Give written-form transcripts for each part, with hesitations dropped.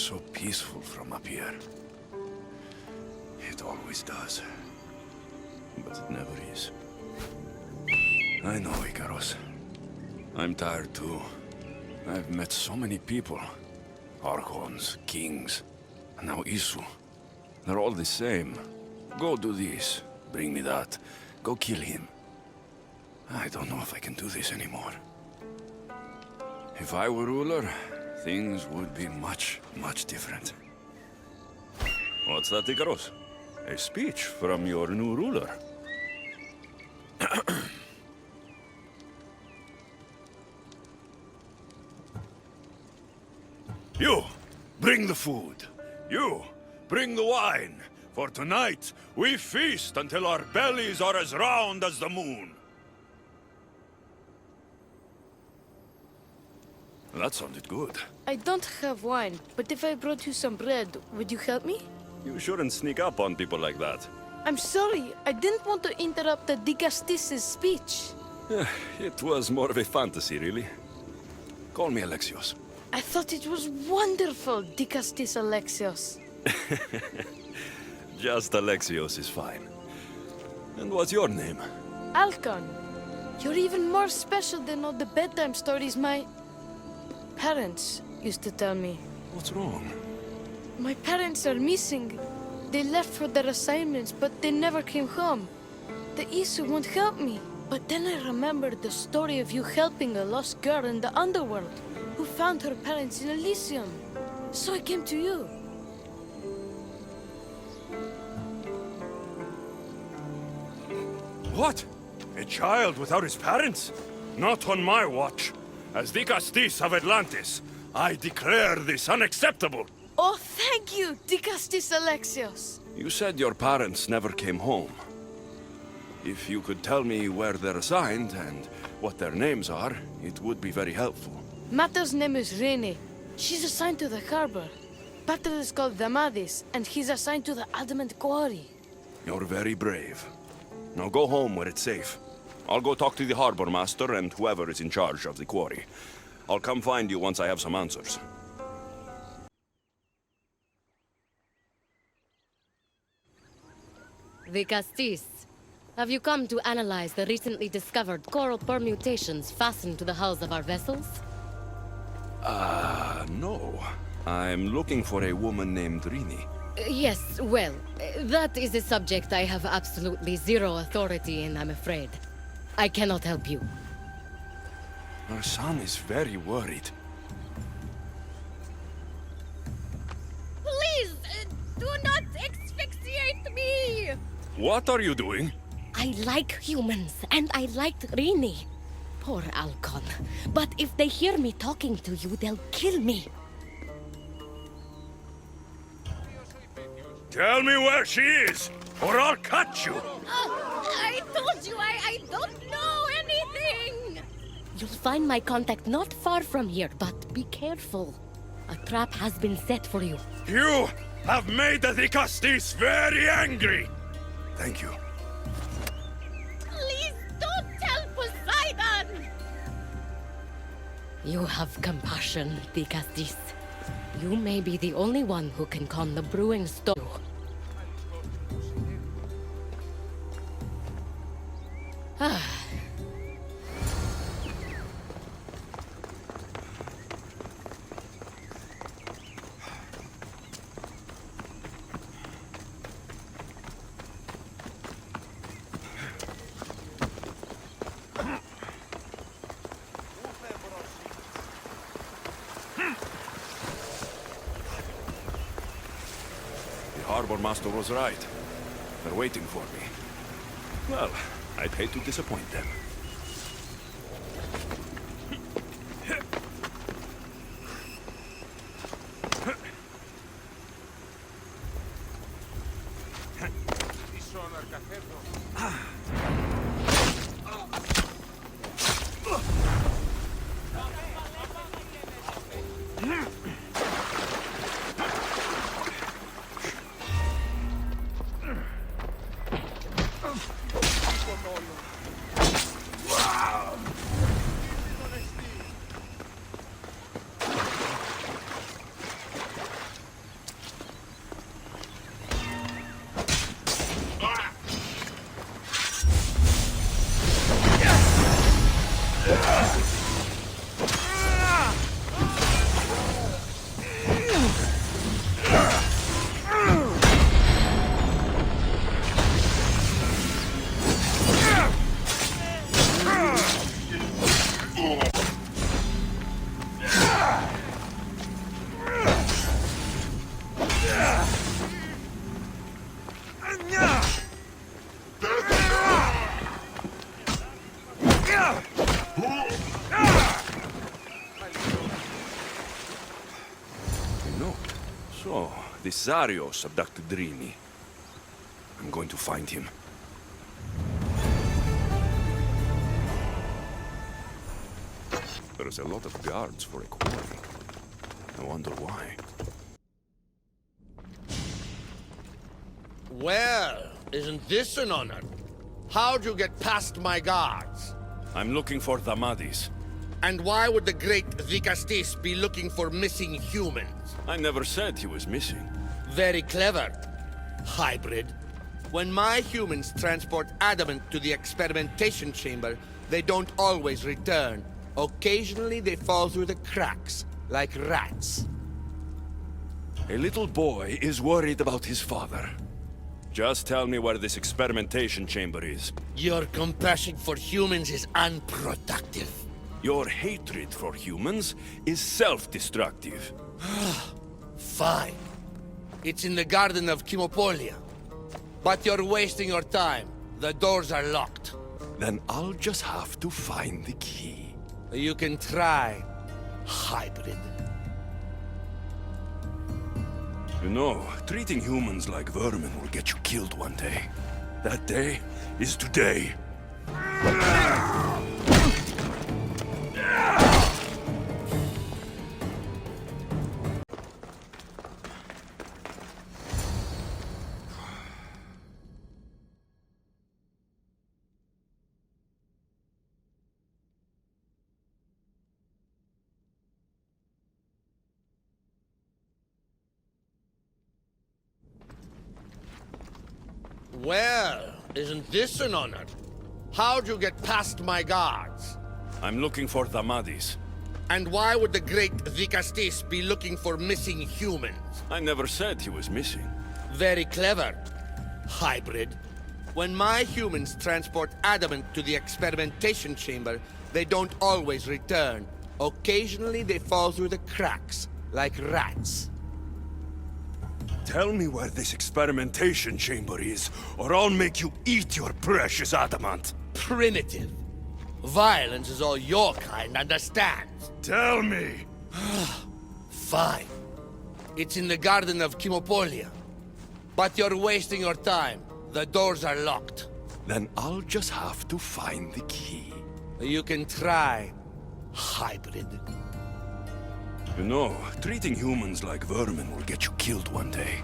so peaceful from up here. It always does. But it never is. I know, Icaros. I'm tired too. I've met so many people. Archons, kings, and now Isu. They're all the same. Go do this, bring me that, go kill him. I don't know if I can do this anymore. If I were ruler, things would be much, much different. What's that, Icaros? A speech from your new ruler. You, bring the food. You, bring the wine. For tonight, we feast until our bellies are as round as the moon. That sounded good. I don't have wine, but if I brought you some bread, would you help me? You shouldn't sneak up on people like that. I'm sorry, I didn't want to interrupt the Dikastis' speech. It was more of a fantasy, really. Call me Alexios. I thought it was wonderful, Dikastis Alexios. Just Alexios is fine. And what's your name? Alcon, you're even more special than all the bedtime stories my parents used to tell me. What's wrong? My parents are missing. They left for their assignments, but they never came home. The Isu won't help me. But then I remembered the story of you helping a lost girl in the underworld, who found her parents in Elysium. So I came to you. What? A child without his parents? Not on my watch. As Dikastis of Atlantis, I declare this unacceptable. Oh, thank you, Dikastis Alexios. You said your parents never came home. If you could tell me where they're assigned and what their names are, it would be very helpful. Mata's name is Rene. She's assigned to the harbor. Pater is called Damadis, and he's assigned to the Adamant Quarry. You're very brave. Now go home where it's safe. I'll go talk to the harbor master and whoever is in charge of the quarry. I'll come find you once I have some answers. Dikastis, have you come to analyze the recently discovered coral permutations fastened to the hulls of our vessels? No. I'm looking for a woman named Rini. Yes, well, that is a subject I have absolutely zero authority in, I'm afraid. I cannot help you. Our son is very worried. Please, do not asphyxiate me! What are you doing? I like humans, and I liked Rini. Poor Alcon. But if they hear me talking to you, they'll kill me. Tell me where she is, or I'll cut you! I told you I don't know anything! You'll find my contact not far from here, but be careful. A trap has been set for you. You have made the Dikastis very angry! Thank you. Please don't tell Poseidon! You have compassion, Dikastis. You may be the only one who can calm the brewing storm. The harbor master was right. They're waiting for me. Well, I'd hate to disappoint them. This Zarios abducted Drini. I'm going to find him. There's a lot of guards for a quarry. I wonder why. Well, isn't this an honor? How'd you get past my guards? I'm looking for Damadis. And why would the great Vikastis be looking for missing humans? I never said he was missing. Very clever. Hybrid. When my humans transport adamant to the experimentation chamber, they don't always return. Occasionally they fall through the cracks, like rats. A little boy is worried about his father. Just tell me where this experimentation chamber is. Your compassion for humans is unproductive. Your hatred for humans is self-destructive. Fine. It's in the Garden of Kimopolia. But you're wasting your time. The doors are locked. Then I'll just have to find the key. You can try, hybrid. You know, treating humans like vermin will get you killed one day. That day is today. Well, isn't this an honor? How'd you get past my guards? I'm looking for Damadis. And why would the great Vikastis be looking for missing humans? I never said he was missing. Very clever. Hybrid. When my humans transport adamant to the experimentation chamber, they don't always return. Occasionally they fall through the cracks, like rats. Tell me where this experimentation chamber is, or I'll make you eat your precious adamant. Primitive. Violence is all your kind understands. Tell me! Fine. It's in the Garden of Kimopolia. But you're wasting your time. The doors are locked. Then I'll just have to find the key. You can try, hybrid. You know, treating humans like vermin will get you killed one day.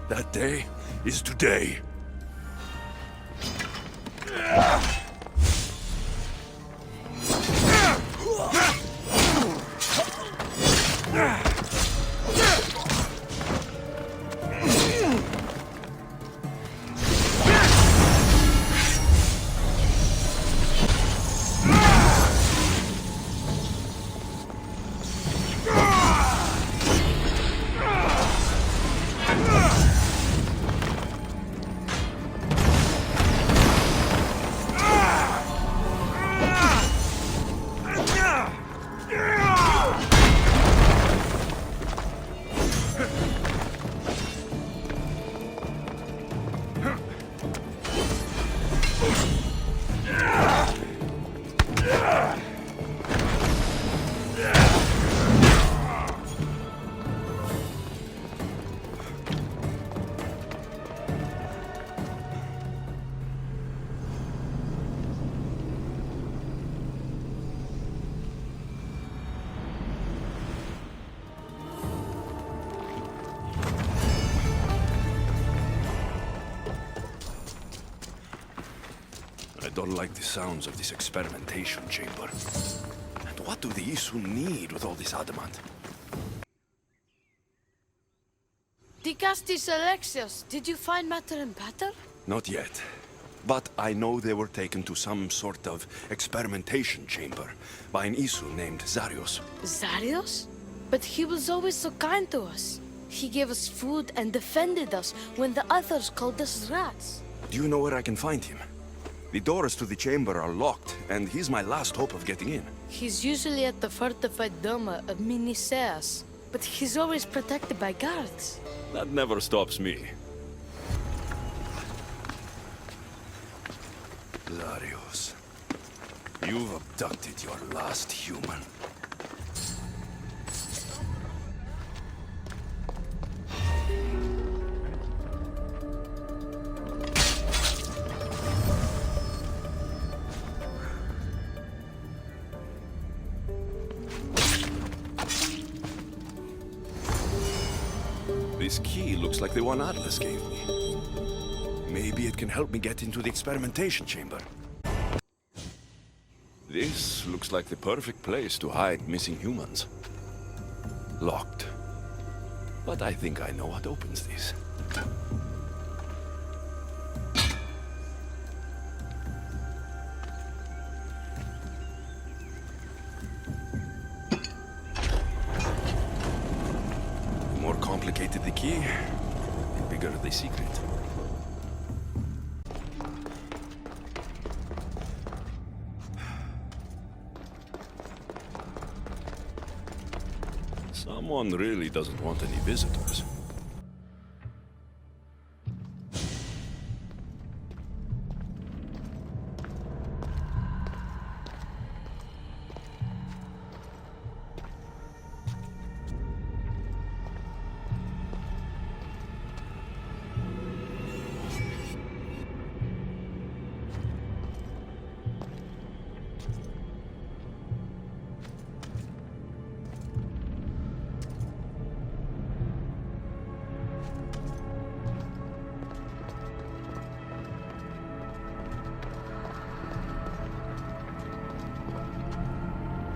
That day is today. I don't like the sounds of this experimentation chamber. And what do the Isu need with all this adamant? Dikastis Alexios, did you find matter and patter? Not yet. But I know they were taken to some sort of experimentation chamber by an Isu named Zarios. Zarios? But he was always so kind to us. He gave us food and defended us when the others called us rats. Do you know where I can find him? The doors to the chamber are locked, and he's my last hope of getting in. He's usually at the fortified Doma of Miniseas, but he's always protected by guards. That never stops me. Larios, you've abducted your last human. This key looks like the one Atlas gave me. Maybe it can help me get into the experimentation chamber. This looks like the perfect place to hide missing humans. Locked. But I think I know what opens this. The more complicated the key, the bigger the secret. Someone really doesn't want any visitors.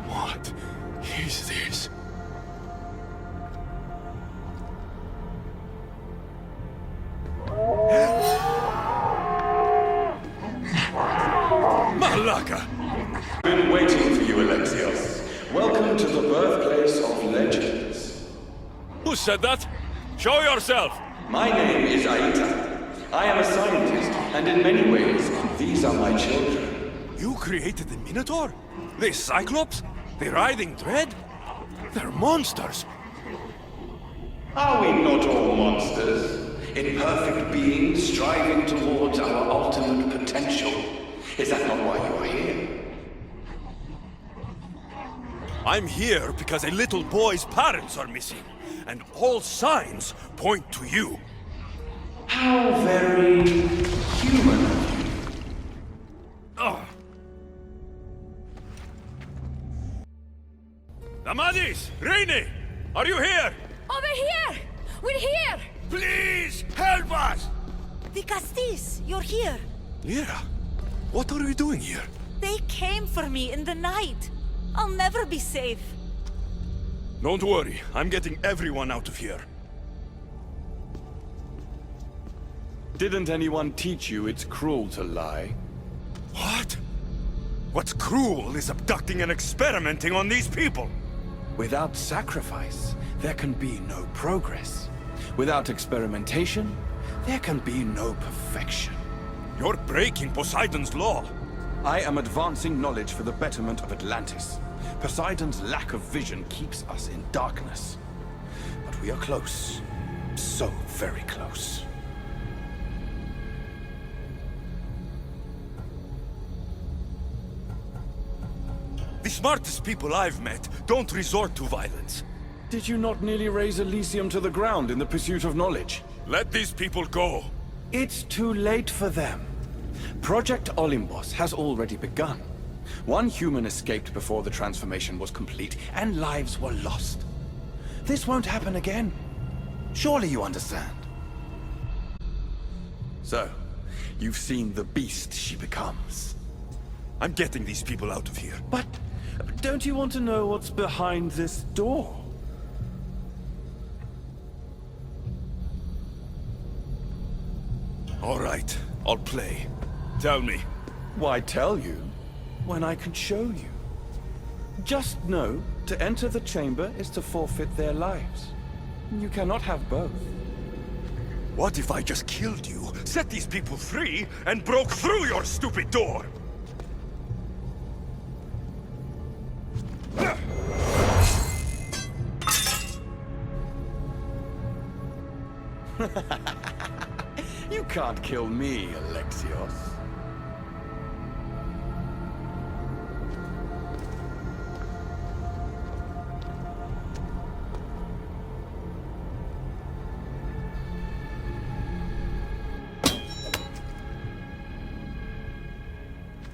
What is this? Malaka! Been waiting for you, Alexios. Welcome to the birthplace of legends. Who said that? Show yourself! My name is Aita. I am a scientist, and in many ways, these are my children. You created the Minotaur? The Cyclops? The Writhing Dread? They're monsters! Are we not all monsters? Imperfect beings striving towards our ultimate potential. Is that not why you are here? I'm here because a little boy's parents are missing, and all signs point to you. How very human of you. Ugh. Amadis! Rainy! Are you here? Over here! We're here! Please, help us! The Castis, you're here. Lyra, what are you doing here? They came for me in the night. I'll never be safe. Don't worry, I'm getting everyone out of here. Didn't anyone teach you it's cruel to lie? What? What's cruel is abducting and experimenting on these people. Without sacrifice, there can be no progress. Without experimentation, there can be no perfection. You're breaking Poseidon's law. I am advancing knowledge for the betterment of Atlantis. Poseidon's lack of vision keeps us in darkness. But we are close. So very close. The smartest people I've met don't resort to violence. Did you not nearly raise Elysium to the ground in the pursuit of knowledge? Let these people go. It's too late for them. Project Olympus has already begun. One human escaped before the transformation was complete, and lives were lost. This won't happen again. Surely you understand. So, you've seen the beast she becomes. I'm getting these people out of here. But don't you want to know what's behind this door? All right, I'll play. Tell me. Why tell you when I can show you? Just know, to enter the chamber is to forfeit their lives. You cannot have both. What if I just killed you, set these people free, and broke through your stupid door? You can't kill me, Alexios.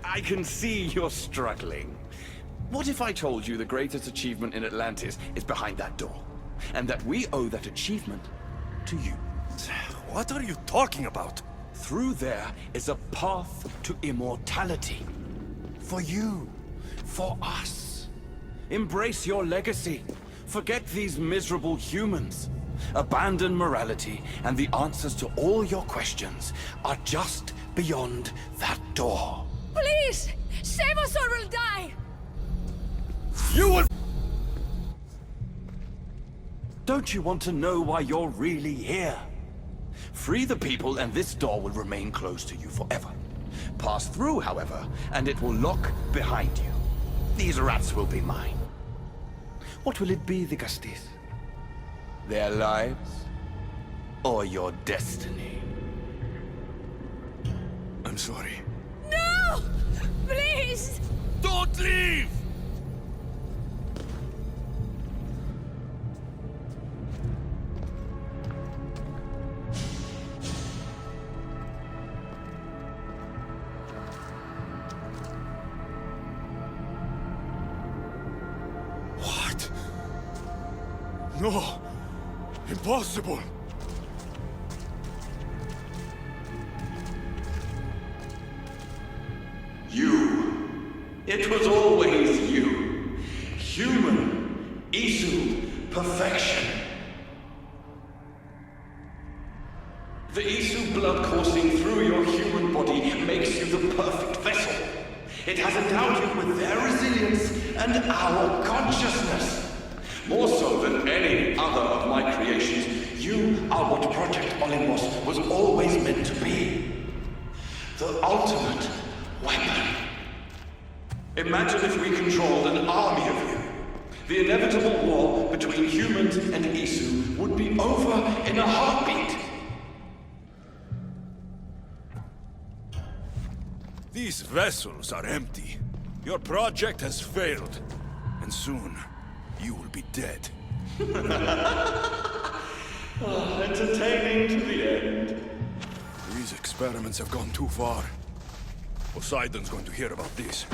I can see you're struggling. What if I told you the greatest achievement in Atlantis is behind that door? And that we owe that achievement to you. What are you talking about? Through there is a path to immortality. For you. For us. Embrace your legacy. Forget these miserable humans. Abandon morality, and the answers to all your questions are just beyond that door. Please! Save us or we'll die! You will... Don't you want to know why you're really here? Free the people and this door will remain closed to you forever. Pass through, however, and it will lock behind you. These rats will be mine. What will it be, the Gastis? Their lives? Or your destiny? I'm sorry. No! Please! Don't leave! What? No! Impossible! You. It was always you. Human. Isu. Perfection. The Isu blood coursing through your human body makes you the perfect vessel. It has endowed you with their resilience and our consciousness. More so than any other of my creations, you are what Project Olympus was always meant to be. The ultimate weapon. Imagine if we controlled an army of you. The inevitable war between humans and Isu would be over in a heartbeat. These vessels are empty. Your project has failed. And soon, you will be dead. Entertaining to the end. These experiments have gone too far. Poseidon's going to hear about this.